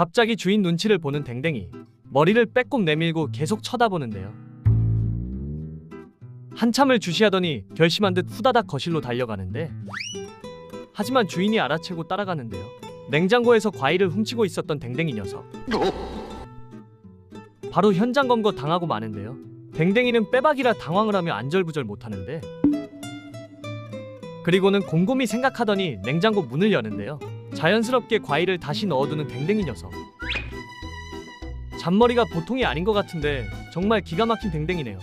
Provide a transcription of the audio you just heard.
갑자기 주인 눈치를 보는 댕댕이. 머리를 빼꼼 내밀고 계속 쳐다보는데요. 한참을 주시하더니 결심한 듯 후다닥 거실로 달려가는데, 하지만 주인이 알아채고 따라가는데요. 냉장고에서 과일을 훔치고 있었던 댕댕이 녀석. 바로 현장 검거 당하고 마는데요. 댕댕이는 빼박이라 당황을 하며 안절부절 못하는데, 그리고는 곰곰이 생각하더니 냉장고 문을 여는데요. 자연스럽게 과일을 다시 넣어두는 댕댕이 녀석. 잔머리가 보통이 아닌 것 같은데 정말 기가 막힌 댕댕이네요.